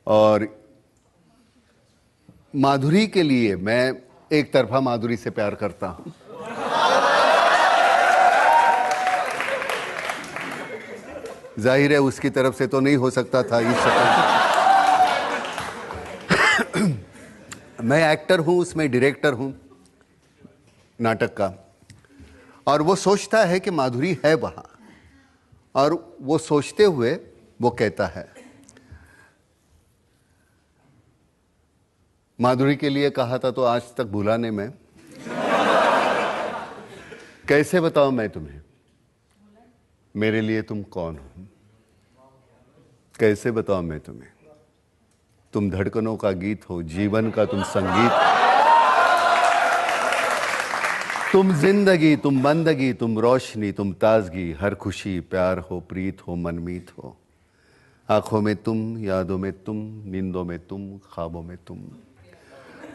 और माधुरी के लिए मैं एक तरफा माधुरी से प्यार करता हूं। जाहिर है उसकी तरफ से तो नहीं हो सकता था इस शक्ल। मैं एक्टर हूं, उसमें डायरेक्टर हूं नाटक का, और वो सोचता है कि माधुरी है वहां, और वो सोचते हुए वो कहता है। माधुरी के लिए कहा था तो आज तक भूला नहीं मैं। कैसे बताऊं मैं तुम्हें मेरे लिए तुम कौन हो? कैसे बताऊं मैं तुम्हें? तुम धड़कनों का गीत हो, जीवन का तुम संगीत, तुम जिंदगी, तुम बंदगी, तुम रोशनी, तुम ताजगी, हर खुशी, प्यार हो, प्रीत हो, मनमीत हो। आंखों में तुम, यादों में तुम, नींदों में तुम, ख्वाबों में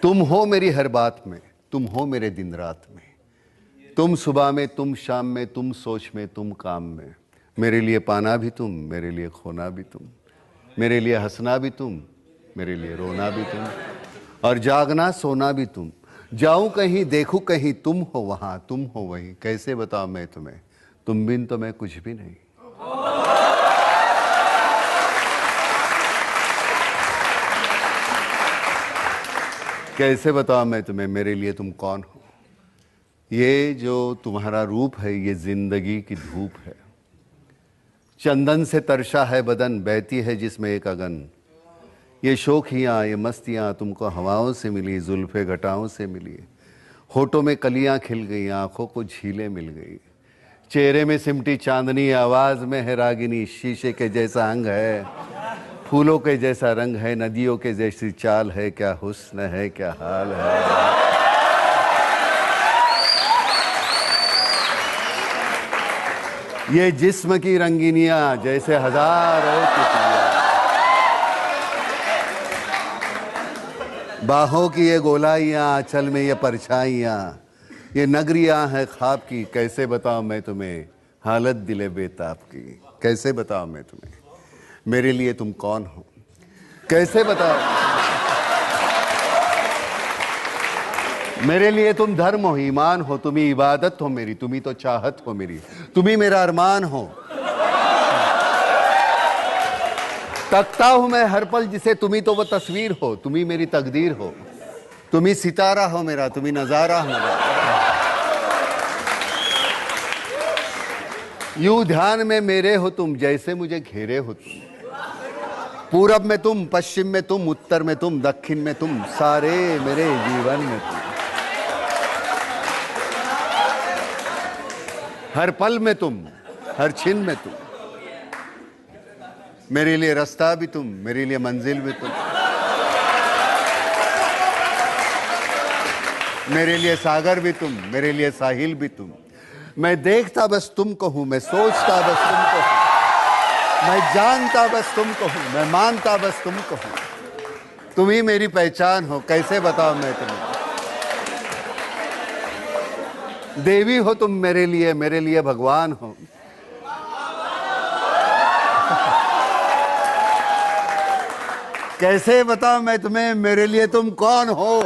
तुम हो मेरी हर बात में, तुम हो मेरे दिन रात में, तुम सुबह में, तुम शाम में, तुम सोच में, तुम काम में। मेरे लिए पाना भी तुम, मेरे लिए खोना भी तुम, मेरे लिए हंसना भी तुम, मेरे लिए रोना भी तुम, और जागना सोना भी तुम। जाऊं कहीं, देखूं कहीं, तुम हो वहां, तुम हो वहीं। कैसे बताऊं मैं तुम्हें, तुम बिन तो मैं कुछ भी नहीं। कैसे बताऊं मैं तुम्हें मेरे लिए तुम कौन हो? ये जो तुम्हारा रूप है, ये जिंदगी की धूप है। चंदन से तरशा है बदन, बहती है जिसमें एक अगन। ये शोखियाँ, ये मस्तियाँ तुमको हवाओं से मिली, जुल्फे घटाओं से मिली। होठों में कलियां खिल गई, आंखों को झीलें मिल गई। चेहरे में सिमटी चांदनी, आवाज में है रागिनी। शीशे के जैसा अंग है, फूलों के जैसा रंग है, नदियों के जैसी चाल है। क्या हुस्न है, क्या हाल है। ये जिस्म की रंगीनियां जैसे हजारों तितलियां, बाहों की ये गोलाइयां, आंचल में ये परछाइयां, ये नगरियां हैं ख्वाब की। कैसे बताऊं मैं तुम्हें हालत दिले बेताब की? कैसे बताऊं मैं तुम्हें मेरे लिए तुम कौन हो? कैसे बताओ मेरे लिए तुम धर्म हो, ईमान हो, तुम ही इबादत हो मेरी, तुम ही तो चाहत हो मेरी, तुम ही मेरा अरमान हो। तकता हूं मैं हर पल जिसे, तुम ही तो वो तस्वीर हो, तुम ही मेरी तकदीर हो, तुम ही सितारा हो मेरा, तुम ही नजारा हो मेरा। यूं ध्यान में मेरे हो तुम, जैसे मुझे घेरे हो तुम। पूरब में तुम, पश्चिम में तुम, उत्तर में तुम, दक्षिण में तुम, सारे मेरे जीवन में तुम। हर पल में तुम, हर छिन में तुम। मेरे लिए रास्ता भी तुम, मेरे लिए मंजिल भी तुम, मेरे लिए सागर भी तुम, मेरे लिए साहिल भी तुम। मैं देखता बस तुमको हूं, मैं सोचता बस तुमको हूं, मैं जानता बस तुमको हूं, मैं मानता बस तुमको हूं। तुम ही मेरी पहचान हो। कैसे बताऊं मैं तुम्हें? देवी हो तुम मेरे लिए भगवान हो। कैसे बताऊं मैं तुम्हें मेरे लिए तुम कौन हो?